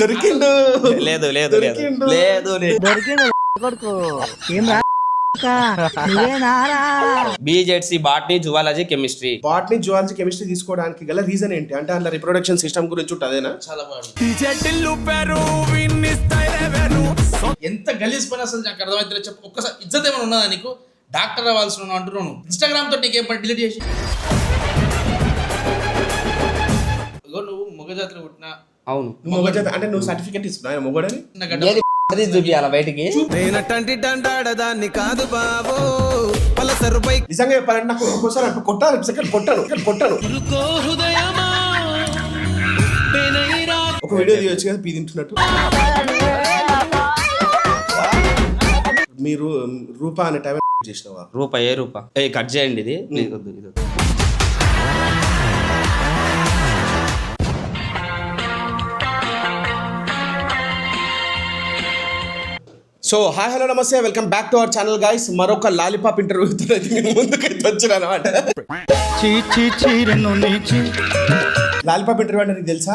దొరికిండు. లేదు లేదు లేదు లేదు దొరికిండు కొడుకు ఏం రా నువ్వేనారా B Z C botany zoology chemistry. Botany zoology chemistry తీసుకోవడానికి గల రీజన్ ఏంటి అంటే అందులో రిప్రొడక్షన్ సిస్టమ్ గురించి ఉంటుంది అదేనా? చాలా బాగుంది. ఎంత గలీజ్ పని అసలు నాకు అర్థమైతే చెప్పు. ఒక్కసారి ఇజ్జత్ ఏమైనా ఉన్నదా నీకు? డాక్టర్ అవ్వాల్సి ఉన్నావు అంటున్నాను. ఇన్స్టాగ్రామ్ తోటి నీకేం పని డిలీట్ చేసి నువ్వు మొగజాతిలో పుట్టిన. అవును మొగజాతి అంటే నువ్వు సర్టిఫికెట్ ఇస్తున్నావు ఆయన మొగడని? చూపియాల బయటికి నిజంగా చెప్పాలంటే నాకు ఒక్కోసారి కొట్టాను కొట్టాను. ఒక వీడియో తీయొచ్చు కదా పీ తింటున్నట్టు. మీరు రూపా అనే టైం చేసినావా? రూపా ఏ రూపా? కట్ చేయండి ఇది ప్లీజ్. వద్దు ఇది సో హాయ్ హలో నమస్తే, welcome back to our channel guys. మరొక లాలీపాప్ ఇంటర్వ్యూతో ముందుకైతే వచ్చిన అనమాట. లాలీపాప్ ఇంటర్వ్యూ అంటే నీకు తెలుసా?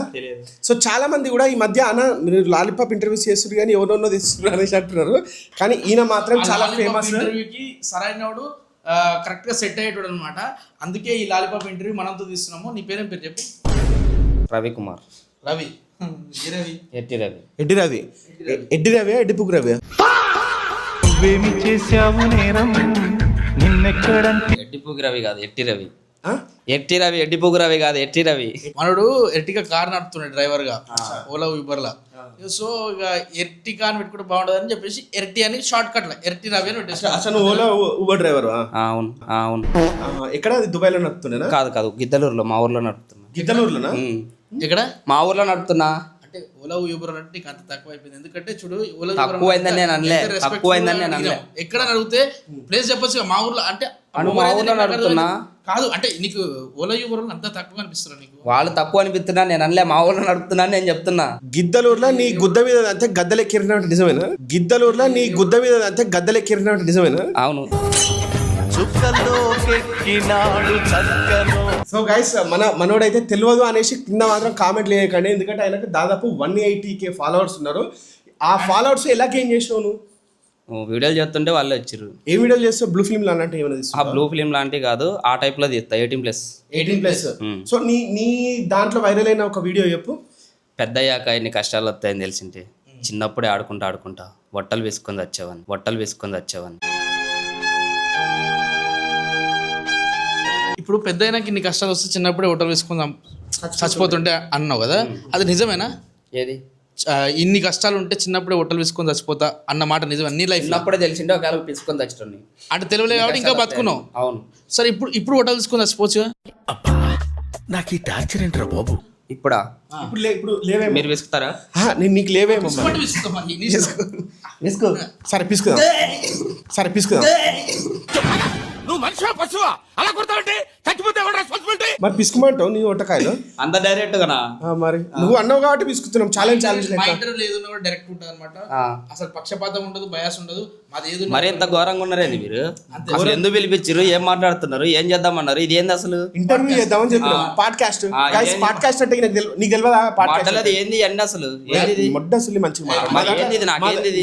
సో చాలా మంది కూడా ఈ మధ్య అన్న మీరు లాలీపాప్ ఇంటర్వ్యూస్ చేస్తున్నారు కానీ ఎవరెన్నో తీస్తున్నారు అనేసి అంటున్నారు. కానీ ఈయన మాత్రం చాలా ఫేమస్. ఇంటర్వ్యూకి సరైనవాడు కరెక్ట్ గా సెట్ అయ్యేటాడు అనమాట. అందుకే ఈ లాలీపాప్ ఇంటర్వ్యూ మనంతో తీస్తున్నాము. నీ పేరేం పేరు చెప్పు? రవికుమార్. రవి. ఎట్టి రవి. ఎడ్డి రవి. ఎడ్డి రవి ఎడ్డిపుకు రవి. నువ్వేమి చేశావు నేరం నిన్నెక్కడంటే ఎడ్డిపుగు రవి కాదు ఎట్టి రవి. ఎట్టి రవి ఎడ్డిపుగు రవి కాదు ఎట్టి రవి. మనోడు ఎర్టిగా కార్ నడుపుతున్నాడు డ్రైవర్ గా ఓలా ఊబర్ లా. సో ఇక ఎర్టిగా అని పెట్టుకుంటే బాగుండదు అని చెప్పేసి ఎర్టి అని షార్ట్ కట్ లా ఎర్టి రవి అని పెట్టేసి. అసలు ఓలా ఊబర్ డ్రైవర్? అవును అవును. ఎక్కడ? దుబాయ్ లో నడుపుతున్నా? కాదు కాదు గిద్దలూరులో, మా ఊర్లో నడుపుతున్నా. గిద్దలూరులోనా? ఎక్కడ? మా ఊర్లో నడుపుతున్నా. అంటే ఓలా ఊబర్ అంటే నీకు అంత తక్కువ అయిపోయింది. ఎందుకంటే చూడు ఓలా తక్కువైందని నేను అనలే, తక్కువైందని నేను అనలే. ఎక్కడ అడిగితే ప్లేస్ చెప్పొచ్చు. మా ఊర్లో అంటే మా ఊర్లో నడుపుతున్నా కాదు. అంటే నీకు ఓలా ఊబర్ అంత తక్కువ అనిపిస్తున్నా నీకు? వాళ్ళు తక్కువ అనిపిస్తున్నా నేను అనలే, మా ఊర్లో నడుపుతున్నా నేను చెప్తున్నా. గిద్దలూరులో నీ గుద్ద మీద అంతే గద్దలెక్కిరినట్టు నిజమేనా? గిద్దలూరులో నీ గుద్ద మీద అంతే గద్దలెక్కిరినట్టు నిజమేనా? అవును. సో గైస్ మనోడైతే తెలియదు అనేసి కింద మాత్రం కామెంట్లు చేయకండి. ఎందుకంటే ఆయనకు దాదాపు 180K ఫాలోవర్స్ ఉన్నారు. ఆ ఫాలోవర్స్ ఎలా గెయిన్ చేసినావు నువ్వు? వీడియోలు చేస్తుంటే వాళ్ళే వచ్చారు. ఏ వీడియోలు చేస్తావు? బ్లూ ఫిల్మ్ లాంటి ఏమైనా? ఆ బ్లూ ఫిల్మ్ లాంటివి కాదు, ఆ టైప్ లో తీస్తా. 18+. సో నీ దాంట్లో వైరల్ అయిన ఒక వీడియో చెప్పు. పెద్దయ్యాక ఎన్ని కష్టాలు వస్తాయని తెలిసింటే చిన్నప్పుడే ఆడుకుంటా బొట్టలు వేసుకొని వచ్చేవాన్ని. ఇప్పుడు పెద్ద అయినాక ఇన్ని కష్టాలు వస్తే చిన్నప్పుడే హోటల్ వేసుకుందాం చచ్చిపోతుంటే అన్నావు కదా, అది నిజమేనా? ఏది? ఇన్ని కష్టాలు ఉంటే చిన్నప్పుడే హోటల్ వేసుకొని చచ్చిపోతా అన్న మాట నిజమే? నీ లైఫ్ చిన్నప్పుడే తెలిసింటే ఒకవేళ తీసుకొని చచ్చుటోని అంటే తెలియలేదు కాబట్టి ఇంకా బతుకున్నావు. అవును. సరే ఇప్పుడు హోటల్ తీసుకొని చచ్చిపోవచ్చు. నాకు ఈ టార్చర్ ఏంట్రా బాబు? ఇప్పుడా? ఇప్పుడు లేవేమో. మీరు విసుకుతారా? నీకు లేవేమో. విసుకు. సరే పిసుకుదాం. నువ్వు మనిషివా పశువా? అలా కొడతావంటే చచ్చిపోతే రెస్పాన్సిబిలిటీ. మరి పిసుకుమంటావు నీ ఒట్టకాయలు? అంత డైరెక్ట్ గానా? మరి నువ్వు అన్నావు కాబట్టి పిసుకుతున్నాం. ఛాలెంజ్ డైరెక్ట్ ఉంటుంది అనమాట. అసలు పక్షపాతం ఉండదు, బయాస్ ఉండదు. మరి ఎంత ఘోరంగా ఉన్నారేంది మీరు? అసలు ఎందుకు పిలిపించారు? ఏం మాట్లాడుతున్నారు? ఏం చేద్దామన్నారు? ఇది ఏంది అసలు? ఇంటర్వ్యూ చేద్దామని చెప్పిన పాడ్కాస్ట్ అంటే నీకు తెలియదా? మాట్లాడలేదు ఏంది అన్ని అసలు మొడ్డ అసలు మంచిగా.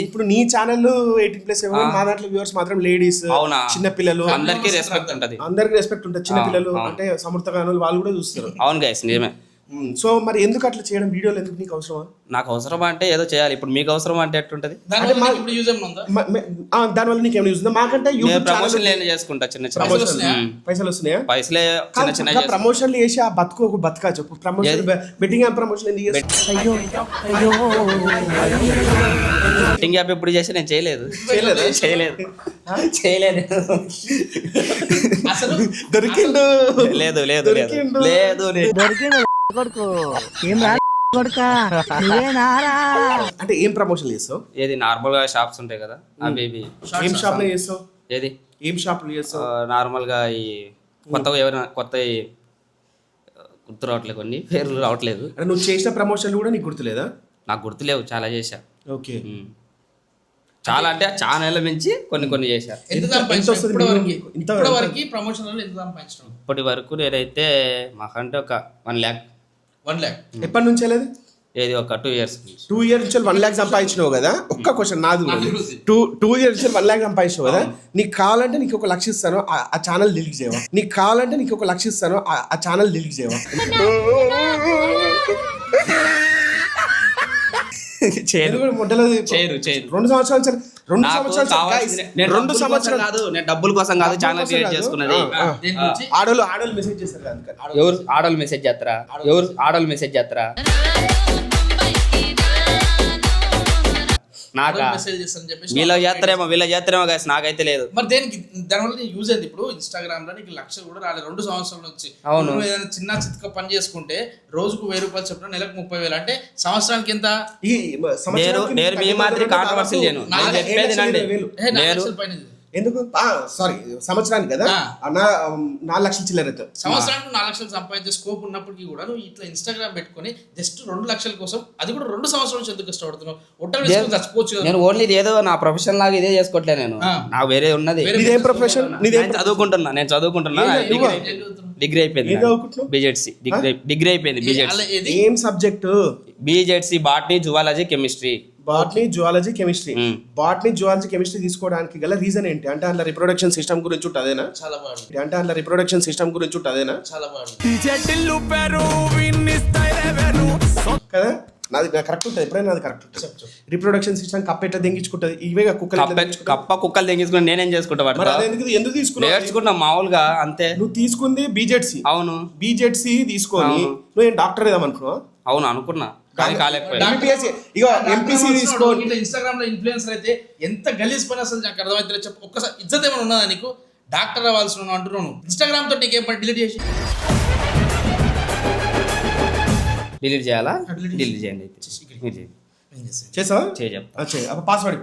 ఇప్పుడు నీ ఛానల్ 18+, మా దాంట్లో వ్యూవర్స్ మాత్రం లేడీస్, చిన్న పిల్లలు, అందరికీ రెస్పెక్ట్ ఉంటది. అందరికి రెస్పెక్ట్ ఉంటుంది. చిన్న పిల్లలు అంటే సమర్థగానులు వాళ్ళు కూడా చూస్తారు. అవును గైస్ నిజమే. సో మరి ఎందుకు అట్లా చేయడం? వీడియోలు ఎందుకు నీకు అవసరమా? నాకు అవసరమా అంటే ఏదో చేయాలి. ఇప్పుడు మీకు అవసరమా అంటే ఎట్లుంటది? దానివల్ల నీకేమైనా యూజ్ ఉందా? మాకంటే ప్రమోషన్ చేసుకుంటా చిన్న చిన్న పైసలు వస్తున్నాయా? పైసలే చిన్న చిన్న ప్రమోషన్లు చేసి ఆ బతుకు బతుకా చెప్పు. ప్రమోషన్ బెట్టింగ్ యాప్ ప్రమోషన్ ఎందుకు చేస్తావు? బెట్టింగ్ యాప్ ఎప్పుడు చేసి నేను చేయలేదు. అసలు దొరికిండు. లేదు దొరికిండు కొడుకు ఏం రా కొడుకా నువ్వేనారా అంటే ఏం ప్రమోషన్ చేస్తావు? ఏది నార్మల్ గా షాప్స్ ఉంటాయి కదా అవి. ఏం షాప్ లో చేస్తావు? ఏది ఏం షాప్ లో చేస్తావు? నార్మల్ గా ఈ కొత్తగా ఎవరైనా కొత్త గుర్తు రావట్లేదు, కొన్ని పేర్లు రావట్లేదు. అంటే నువ్వు చేసిన ప్రమోషన్లు కూడా నీకు గుర్తులేదా? నాకు గుర్తులేవు, చాలా చేశా. ఓకే. చాలా అంటే చాలా నెలల మించి కొన్ని చేశా. ఇప్పటి వరకు నేనైతే మాకంటే ఒక 1 lakh. ఎప్పటి నుంచి వెళ్ళేది? ఏది ఒక 2 years 2 years నుంచి 1 lakh సంపాదించినావు కదా. ఒక్క క్వశ్చన్ నాది ఉన్నది. 2 years నుంచి 1 lakh సంపాదించినావు కదా. నీకు కావాలంటే నీకు ఒక లక్ష ఇస్తాను, ఆ ఛానల్ డిలీట్ చేయవా? నీకు కావాలంటే నీకు ఒక లక్ష ఇస్తాను, ఆ ఛానల్ డిలీట్ చేయవా? చేయరు 2 సంవత్సరాలు guys, 2 సంవత్సరాలు కాదు, నేను డబ్బుల కోసం కాదు ఛానల్ క్రియేట్ చేసుకున్నది. ఆడోళ్ళు మెసేజ్ చేస్తారు కదా. ఎవరు ఆడోళ్ళు మెసేజ్ చేస్తారా? నాకా మెసేజ్ చేస్తారని చెప్పేసి వీళ్ళ చేస్తారేమో guys, నాకైతే లేదు. మరి దేనికి దానివల్ల యూజ్ అయింది. ఇప్పుడు ఇన్స్టాగ్రామ్ లో నీకు లక్షలు కూడా రాలేదు 2 సంవత్సరాల నుంచి. అవును. నువ్వు ఏదైనా చిన్న చిత్క పని చేసుకుంటే రోజుకు 1000 రూపాయలు చెప్పిన నెలకు 30,000 అంటే సంవత్సరానికి ఎంత? నేను మీ మాదిరి కాంట్రవర్సీ చేయను. నేను చెప్పేది నండి. 4 లక్షల పైన ఇది. ఎందుకు సారీ సంవత్సరానికి కదా 4 లక్షల చిల్లర అవుతుంది. సంవత్సరానికి 4 లక్షలు సంపాదించే స్కోప్ ఉన్నప్పటికీ కూడా నువ్వు ఇట్లా ఇన్స్టాగ్రామ్ పెట్టుకొని జస్ట్ 2 లక్షల కోసం, అది కూడా 2 సంవత్సరాల నుంచి ఎందుకు కష్టపడుతున్నావు? ఒట్టలు వేసుకొని చచ్చిపోవచ్చు కదా. నేను ఓన్లీ ఏదో నా ప్రొఫెషన్ లాగా ఇదే చేసుకోవట్లే. నేను నాకు వేరే ఉన్నది. నీదేం ప్రొఫెషన్? నేను చదువుకుంటున్నా. డిగ్రీ అయిపోయింది. డిగ్రీ అయిపోయింది. ఏం subject? BZC botany zoology chemistry. Botany zoology chemistry తీసుకోవడానికి గల రీజన్ ఏంటి? అంటే అందులో రిప్రొడక్షన్ సిస్టమ్ గురించి ఉంటుందేనా? చాలా బాగుంది. అంటే అందులో రిప్రొడక్షన్ సిస్టమ్ గురించి ఉంటుందేనా? చాలా బాగుంది కదా. నాది కరెక్ట్ ఉంటుంది. ఎప్పుడైనా నాది కరెక్ట్ ఉంటుంది. రిప్రొడక్షన్ సిస్టమ్ కప్ప ఎట్లా దెంగించుకుంటుంది? ఇవే కుక్కలు తెంగించుకుని నేనేం చేసుకుంటా? ఎందుకు తీసుకున్నావు? నేర్చుకుంటున్నా మామూలుగా అంతే. నువ్వు తీసుకుంది బీజెడ్సీ. అవును, బీజెడ్సీ తీసుకొని నువ్వు ఏం డాక్టర్ ఏదనుకున్నావా? అవును అనుకున్నా, కానీ కాలేకపోయా. ఇన్స్టాగ్రామ్ లో ఇన్ఫ్లుయెన్సర్ అయితే ఎంత గలీజ్ పని అసలు నాకు అర్థమైతే చెప్పు. ఒక్కసారి ఇజ్జత్ ఏమైనా ఉన్నదా నీకు? డాక్టర్ అవ్వాల్సిన అంటున్నాను. ఇన్స్టాగ్రామ్ తో నీకేం పని? డిలీట్ చేసి డిలీట్ చేయాలా? డిలీట్ చేయండి. చేసావా? చెప్తా. పాస్వర్డ్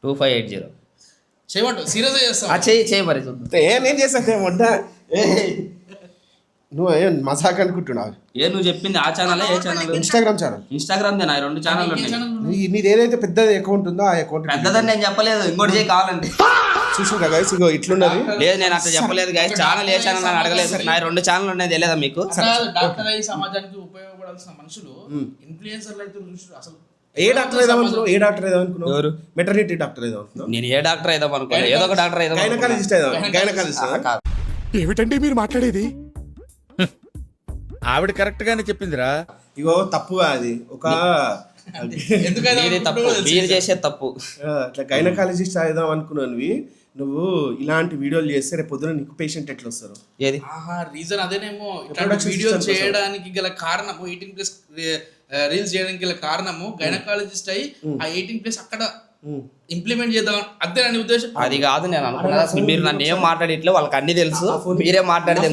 2580. చేయమంటావు? సీరియస్ చేస్తావు? చేయి మరి చూద్దాం. నేను చేసాను మొన్న. నువ్వు ఏం మజాక్ అనుకుంటున్నావు? నువ్వు చెప్పింది ఆ ఛానల్? ఏ ఛానల్? ఇన్స్టాగ్రామ్ 2 ఛానల్ ఉన్నాయి. నీది ఏదైతే పెద్ద అకౌంట్ ఉందో ఆ అకౌంట్ పెద్దదని నేను చెప్పలేదు. ఇంకోటి చేయి కావాలంటే. చూసుకుంటా గైస్, ఇగో ఇట్లున్నది. లేదు, నేను అట్లా చెప్పలేదు గైస్. ఛానల్ ఏ ఛానల్ అని అడగలేదు. నా 2 ఛానల్ ఉన్నాయి, తెలియదా మీకు? డాక్టర్ అయ్యి సమాజానికి ఉపయోగపడాల్సిన మనుషులు ఇన్ఫ్లుయెన్సర్లు అయితే చూసారు. అసలు ఏ డాక్టర్ ఏదనుకున్నావు? ఎవరు? మెటర్నిటీ డాక్టర్ ఏదనుకున్నావు? నేను ఏ డాక్టర్ ఏదో అనుకోలేదు. ఏదో ఒక డాక్టర్ ఏదో. గైనకాలజిస్ట్. ఏమిటండి మీరు మాట్లాడేది? ఆవిడ కరెక్ట్ గానే చెప్పిందిరా. ఇగో తప్పు అది. ఒక తప్పు మీరు చేసే తప్పు. అట్లా గైనకాలజిస్ట్ అయిదాం అనుకున్నాను. నువ్వు ఇలాంటి వీడియోలు చేస్తే రేపు పొద్దున నీకు పేషెంట్ ఎట్లా వస్తారు? ఏది రీజన్ అదేనేమో. వీడియో చేయడానికి గల కారణము 18+ రీల్స్ చేయడానికి గల కారణము గైనకాలజిస్ట్ అయ్యి ఆ 18+ అక్కడ ఇంప్లిమెంట్ చేద్దాం అదే అని ఉద్దేశం. అది కాదు నేను అనుకున్నది. అసలు మీరు నన్ను ఏం మాట్లాడిట్లే, వాళ్ళకి అన్ని తెలుసు. మీరే మాట్లాడితే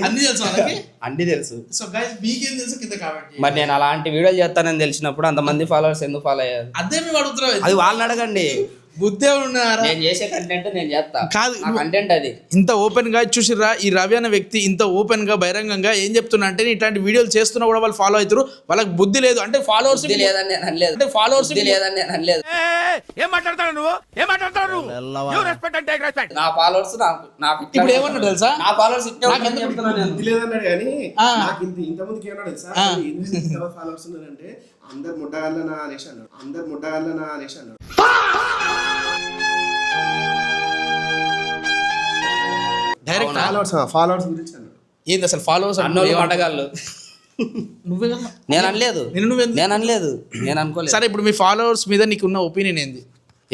అన్ని తెలుసు వాళ్ళకి. అన్ని తెలుసు. సో గైస్ మీకేం తెలుసు కింద కామెంట్. మరి నేను అలాంటి వీడియోలు చేస్తానని తెలిసినప్పుడు అంతమంది ఫాలోవర్స్ ఎందుకు ఫాలో అయ్యారు? అదే మేము అడుగుతున్నాం. అది వాళ్ళని అడగండి. బుద్ధే ఉన్నారా? నేను చేసే కంటెంట్ నేను చేస్తా. కాదు కంటెంట్ అది. ఇంత ఓపెన్ గా చూసిర్రా ఈ రవి అనే వ్యక్తి ఇంత ఓపెన్ గా బహిరంగంగా ఏం చెప్తున్నా అంటే ఇట్లాంటి వీడియోలు చేస్తున్నా కూడా వాళ్ళు ఫాలో అవుతారు. వాళ్ళకి బుద్ధి లేదు అంటే ఫాలోవర్స్ లేదని నేను అనలేదు. అంటే ఫాలోవర్స్ లేదని నేను అనలేదు. ఏం మాట్లాడతావు నువ్వు? రెస్పెక్ట్ అంటే రెస్పెక్ట్. నా ఫాలోవర్స్ నాకు ఇప్పుడు ఏమన్నా తెలుసా? నా ఫాలోవర్స్ లేదన్నాడు కానీ నాకు ఇంతమందికి ఏమన్నా తెలుసా? ఫాలోవర్స్ ఉన్నారంటే అందరు ముట్టగలనా అనేసి అన్నాడు. డైరెక్ట్ ఫాలోవర్స్ గురించి అన్నాడు. ఏంది అసలు ఫాలోవర్స్ అన్నోళ్ళు మటగాళ్ళు? నువ్వే నేను అనలేదు. నేను అనుకోలేదు. సరే ఇప్పుడు మీ ఫాలోవర్స్ మీద నీకున్న ఒపీనియన్ ఏంది?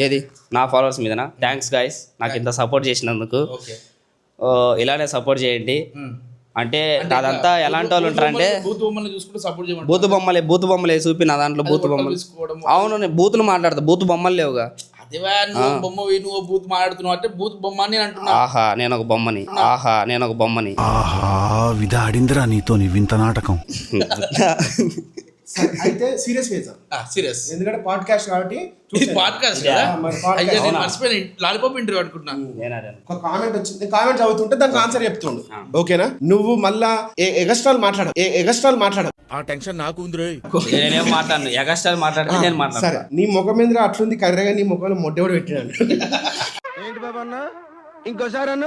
ఏది నా ఫాలోవర్స్ మీదనా? థ్యాంక్స్ గైస్, నాకు ఇంత సపోర్ట్ చేసినందుకు. ఇలానే సపోర్ట్ చేయండి. అంటే అదంతా ఎలాంటి వాళ్ళు ఉంటారంటే బూతు బొమ్మలే చూపి నా దాంట్లో బూతు బొమ్మలు. అవును, నేను బూతులు మాట్లాడతా. బూతు బొమ్మలు లేవుగా. నువ్వు బూత్ మాట్లాడుతున్నావు అంటే బూత్ బొమ్మ అని అంటున్నా. ఆహా నేను ఒక బొమ్మని. ఆహా విధాడిందిరా నీతో నీ వింత నాటకం. అయితే సీరియస్ చేద్దాం. సీరియస్ ఎందుకంటే పాడ్కాస్ట్ కాబట్టి. పాడ్కాస్ట్ లాలిపాప్ ఇంటర్వ్యూ అనుకుంటున్నా. ఒక కామెంట్ వచ్చింది, కామెంట్ చదువుతుంటే దానికి ఆన్సర్ చెప్తుండు. ఓకేనా? నువ్వు మళ్ళా ఎగస్ట్రాల్ మాట్లాడ. ఆ టెన్షన్ నాకు ఉంది రే. నేనేం మాట్లాడను. ఎగస్ట్రాల్ మాట్లాడితే నేను మాట్లాడను. సరే, నీ ముఖం మీద అట్లుంది కర్రగా, నీ ముఖంలో మొడ్డెవడు పెట్టినాడు. ఏంటి బాబా అన్న? ఇంకోసారి అన్న.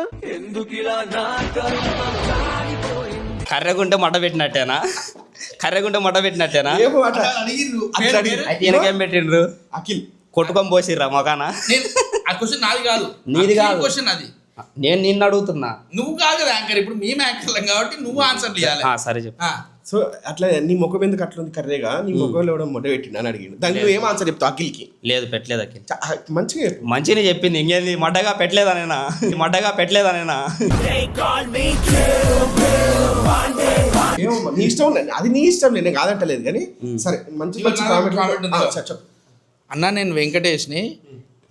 కర్రగుంటే మడ్డ పెట్టినట్టేనా? కర్రెగుంటే మొట్ట పెట్టినట్టేనా ఏమో అట్లా అడిగిర్రు అట్లా అడిగి- అయితే వెనకేం పెట్టిండ్రు అఖిల్ కొట్టుకొని పోసిర్రా మొకాన ఆ క్వశ్చన్ నాది కాదు నీది కాదు. క్వశ్చన్ అది నేను నిన్ను అడుగుతున్నా నువ్వు కాదు యాంకర్ ఇప్పుడు మేము యాంకర్లం కాబట్టి నువ్వు ఆన్సర్ ఇవ్వాలి సరే చెప్పు సో అట్లా నీ ముఖం ఎందుకు అట్లా ఉంది కర్రేగా నీ ముఖంలో ఎవడో మొట్ట పెట్టిండు అని అడిగిండు దానికి నువ్వు ఏం ఆన్సర్ చెప్తావు అఖిల్కి లేదు పెట్టలేదు అఖిల్ మంచిగా చెప్పు. మంచిగా చెప్పింది ఇంకేంది మడ్డగా పెట్టలేదనేనా మడ్డగా పెట్టలేదనేనా ఏమో నీ ఇష్టం ఉన్నది. అది నీ ఇష్టం నేను కాదంటలేదు కానీ సరే మంచి మంచి ఇవాళ కామెంట్ comment ఉంది. చెప్పు అన్న నేను వెంకటేష్ని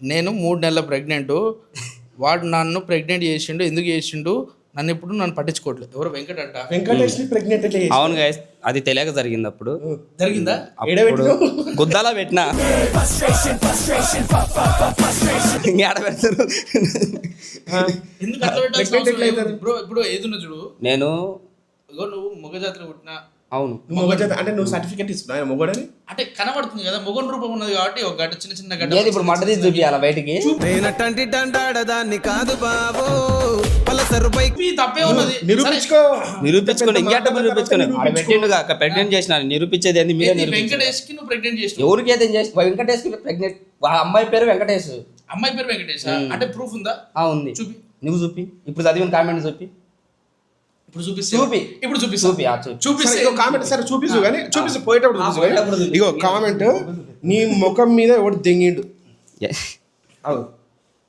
నేను 3 నెలల ప్రెగ్నెంట్ వాడు నన్ను ప్రెగ్నెంట్ చేసిండు ఎందుకు చేసిండు నన్ను పట్టించుకోవట్లేదు ఎవరు వెంకట అంట వెంకటేష్ ప్రెగ్నెంట్ ఎట్లా చేసి- అవును గైస్ అది తెలియక జరిగింది అప్పుడు జరిగిందా ఏడ అప్పుడు పెట్టినావు? గుద్దాలా పెట్టినా ఇంకేడ పెడతారు ఎందుకు అట్లా పెట్టాల్సిన Pregnant అవసరం ఎట్లా ఏముంది? ఇప్పుడు ఏదున్నా చూడు నేను ఇగో నువ్వు మొగ జాతిలో పుట్టినా అవును నువ్వు మొగ చేత అంటే నువ్వు సర్టిఫికేట్ ఇస్తున్నావు ఆయన మొగడని అంటే కనబడుతుంది కదా మొగన్ రూపం ఉన్నది కాబట్టి ఒక గడ్డ చిన్న గడ్డ ఏది ఇప్పుడు మడ్డ తీసి చూపియాలా బయటికి మీ తప్పే ఉన్నది నిరూపించుకో నిరూపించుకోండి ఇంకేట నిరూపించుకోండి ఆడ పెట్టిండు ప్రెగ్నెంట్ చేసిన నిరూపించేది ఏంది మీరే నిరూపించారు వెంకటేష్ కి నువ్వు ప్రెగ్నెంట్ చేసినావు ఎవరికి అయితే చేసి వెంకటేష్ ప్రెగ్నెంట్ అమ్మాయి పేరు వెంకటేష్ అమ్మాయి పేరు వెంకటేష్ అంటే ప్రూఫ్ ఉందా ఉంది చూపి. నువ్వు చూపి ఇప్పుడు చదివిన కామెంట్ చూపి ఇప్పుడు చూపిస్తే చూపి. ఇప్పుడు చూపిస్తా చూపి చూపి సరే, చూపిస్తే ఇగో కామెంట్ సరే చూపిస్తు కానీ చూపిస్తు పోయేటప్పుడు చూపిస్తు కానీ ఇగో కామెంట్ నీ ముఖం మీద ఒకటి దెంగిండు అవు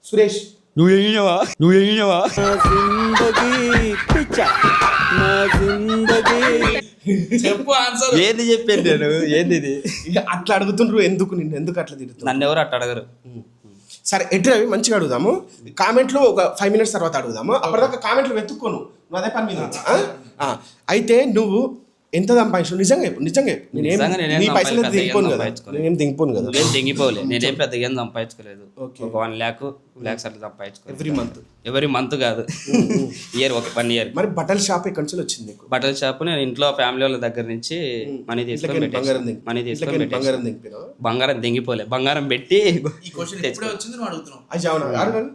సురేష్ నువ్వు ఏయినవా నువ్వు ఏయినవా చెప్పు ఆన్సర్ ఏంది చెప్పాను నేను ఏంది ఇది ఇక అట్లా అడుగుతుండ్రు ఎందుకు నిన్ను ఎందుకు అట్లా తిడుతున్నారు నన్ను ఎవరు అట్ట అడగరు సరే ఎట్లా అవి మంచిగా అడుగుదాము కామెంట్లో ఒక 5 minutes తర్వాత అడుగుదాము అప్పటిదాకా కామెంట్లు వెతుక్కోను నువ్వు అదే పని మీద ఉంచు, ఆ? అయితే నువ్వు ఎంత సంపాదించావు నిజంగా చెప్పు నిజంగా చెప్పు నిజంగా నేనేం నీ పైసలు సంపాదించలేదు, దిగిపోను కదా సంపాదించుకోలేదు. నేనేం దిగిపోను కదా ఏం తెంగిపోలే నేనేం పెద్దగా ఏం సంపాదించుకోలేదు Okay. ఒక 1 lakhs అట్లా సంపాదించుకోలేదు ఎవ్రీ మంత్ ఎవరి మంత్ కాదు ఇయర్ ఒక 1 year మరి బట్టల షాప్ ఎక్కడి నుంచి వచ్చింది నీకు బట్టల షాప్ నేను ఇంట్లో ఫ్యామిలీ వాళ్ళ దగ్గర నుంచి మనీ తీసుకొని ఇంట్లోకి బంగారం పెట్టేసి దింపి మనీ తీసుకొని ఇంట్లోకి బంగారం పెట్టేసి దింపినావు బంగారం తెంగిపోలే బంగారం పెట్టి ఈ క్వశ్చన్ ఇప్పుడే వచ్చింది నువ్వు అడుగుతున్నావు అది అవునా అడగను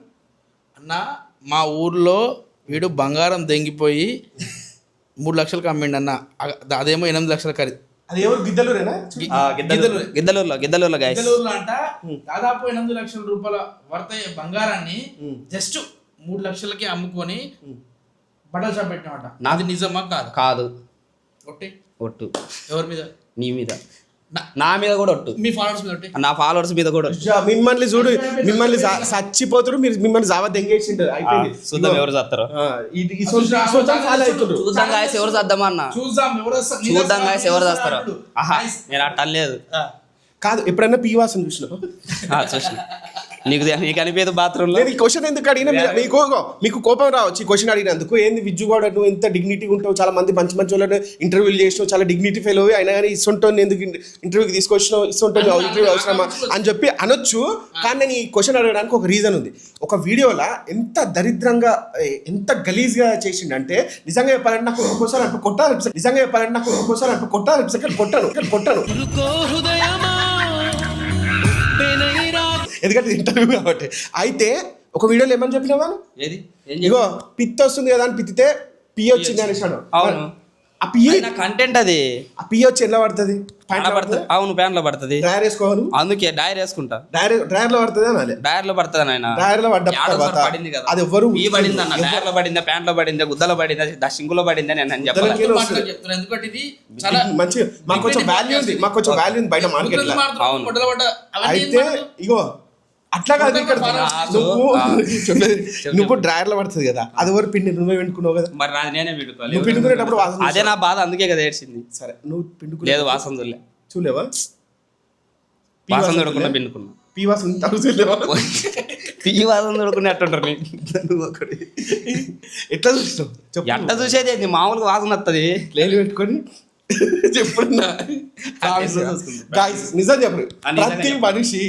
అన్న మా ఊర్లో వీడు బంగారం దెంగిపోయి 3 లక్షలకు అమ్మిండు అన్న అదేమో 8 లక్షల ఖరీదు అది ఎవరు గిద్దలూరేనా గిద్దలూరులో గైస్ గిద్దలూరులో అంట దాదాపు 8 లక్షల రూపాయల వర్త బంగారాన్ని జస్ట్ 3 లక్షలకి అమ్ముకొని బట్టల షాప్ పెట్టినమాట నాది నిజమా కాదు కాదు ఒట్టి ఒట్టు ఎవరి మీద నీ మీద నా మీద కూడా ఒట్టు మీ ఫాలోవర్స్ మీద ఒట్టి నా ఫాలోవర్స్ మీద కూడా ఒట్టు. మిమ్మల్ని చూడు మిమ్మల్ని చచ్చిపోతుడు మీరు మిమ్మల్ని జావ దెంగేసిండు అయిపోయింది చూద్దాం ఎవరు చేస్తారో ఆ, ఈ సొంతం ఫాలో అవుతుండ్రు చూద్దాం గాయస్ ఎవరు చేద్దామా అన్న చూద్దాం ఎవరు వస్తారు. చూద్దాం గాయస్ ఎవరు చేస్తారో ఆహా Guys, నేను అట్ట అనలేదు కాదు ఎప్పుడైనా పీవాసన చూసినావు చూసిన నీకు అనిపేది బాత్రూంలో నేను ఈ క్వశ్చన్ ఎందుకు అడిగినా మీకు కోపం రావచ్చు ఈ క్వశ్చన్ అడిగినందుకు ఏంది విజ్జుగౌడ నువ్వు ఎంత డిగ్నిటీగా ఉంటావు చాలా మంది మంచి మంచి వాళ్ళని ఇంటర్వ్యూలు చేసినావు చాలా డిగ్నిటీ ఫెయిల్ అయ్యి అయినా కానీ ఇస్తుంటాను ఎందుకు ఇంటర్వ్యూకి తీసుకొచ్చినావు ఇస్తుంటాను ఇంటర్వ్యూ అవసరమా అని చెప్పి అనొచ్చు కానీ నేను ఈ క్వశ్చన్ అడగడానికి ఒక రీజన్ ఉంది ఒక వీడియోలో ఎంత దరిద్రంగా ఎంత గలీజ్గా చేసిండంటే నిజంగా చెప్పాలంటే నాకు ఒక్కోసారి అటు కొట్టాలి నిజంగా చెప్పాలంటే నాకు ఒక్కోసారి అటు కొట్టాలి కొట్టాను ఎందుకంటే ఇంటర్వ్యూ కాబట్టి అయితే ఒక వీడియోలో ఏమని చెప్పినావా ఏది ఇగో పిత్తి వస్తుంది కదా అని పిత్తితే పి వచ్చింది అనేసాడు అవును ఆ పియ్యి నా కంటెంట్ అది ఆ పి వచ్చి ఎలా పడుతుంది ప్యాంట్లో పడుతుంది అవును ప్యాంట్లో పడుతుంది డ్రైర్ వేసుకోవాలి అందుకే డైర్ వేసుకుంటా డ్రైర్ లో పడుతుంది అనాలి డైర్ లో పడుతుంది నాయన డ్రైర్ లో పడ్డ తర్వాత పడింది కదా అది ఎవరు ఈ పడింది అన్న డైర్ లో పడిందా ప్యాంట్ లో పడిందా గుద్దలో పడిందా సింకులో పడిందా నేను చెప్పాలి గుద్దలకి మాటలు చెప్తున్నా ఎందుకంటే ఇది చాలా మంచి మాకు కొంచెం వాల్యూ ఉంది మాకు కొంచెం వాల్యూ ఉంది బయట మార్కెట్ లో అవును. మొదలు పడ్డ అవన్నీ ఏం అయితే మాటలు? ఇగో అట్లా కాదు ఇక్కడ నువ్వు చెప్పేది, చెప్పు. నువ్వు డ్రైర్ లో పడుతుంది కదా అది ఎవరు పిండి నువ్వే పెట్టుకున్నావు కదా మరి నాది నేనే పిండుకోవాలి నువ్వు పిండుకునేటప్పుడు వాసన అదే నా బాధ అందుకే కదా ఏడ్చింది సరే నువ్వు పిండుకునే లేదు వాసన చూడలే చూలేవా వాసన చూడకుండా పిండుకున్నా పీ వాసన తగ్గుతులేవా ఈ వాసన చూడకుండా ఎట్టుంటారు నువ్వు ఒకటి ఎట్లా చూస్తావు చెప్పు ఎట్ట చూసేది ఏంది? మామూలుగా వాసన వస్తుంది లేలు పెట్టుకొని చెప్పుడున్నా గాయస్ నిజం చెప్పరు ఆ, నిజంగా ప్రతి చెప్పు. మనిషి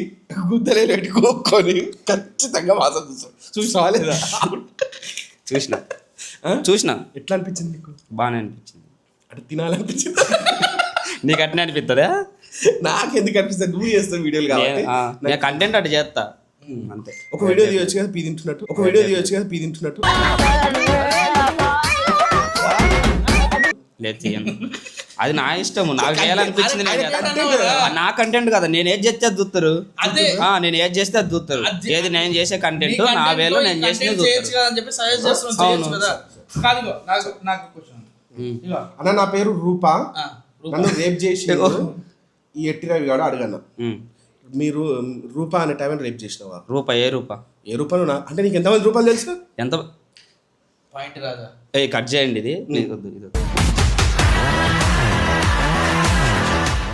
గుద్దలేలు పెట్టుకోకొని ఖచ్చితంగా వాసన చూస్తాం చూసావా లేదా చూసిన ఆ? చూసిన ఎట్లా అనిపించింది నీకు బాగానే అనిపించింది అంటే తినాలనిపించింది నీకు అట్నే అనిపిస్తుందా నాకెందుకు అనిపిస్తుంది నువ్వు చేస్తావు వీడియోలు కాబట్టి నేను కంటెంట్ అటు చేస్తా అంతే ఒక వీడియో తీయొచ్చు కదా పీ తింటున్నట్టు ఒక వీడియో తీయొచ్చు కదా పీ తింటున్నట్టు లేదు తీయను అది నా ఇష్టం, నాకు చేయాలనిపించింది నేను చేస్తా. అన్నావు కదా. నా కంటెంట్ కదా, నేను ఏది చేస్తే అది చూస్తారు. అదే. నేను ఏది చేస్తే అది చూస్తారు. ఏది నేను చేసే కంటెంట్ నీ నా content వేలో లో నేను ఈ చేసిన content చేయొచ్చు కదా అని చెప్పి సజెస్ట్ చేస్తున్నాను, చేయొచ్చు కదా. కాదు ఇగో, నాకు క్వశ్చన్ ఇగో అన్న నా పేరు రూపా, ఆ, రూపా. నన్ను రేప్ చేసి ఈ ఎట్టి రవి గాడు అడగన్న, మీరు రూపా అనే టైం రేప్ చేసినవా? రూపాయి ఏ రూపా ఏ రూపాయలు అంటే నీకు ఎంతమంది రూపాయలు తెలుసు? ఎంత పాయింట్ రాదా? కట్ చేయండి ఇది. ఇది వద్దు, ఇది వద్దు.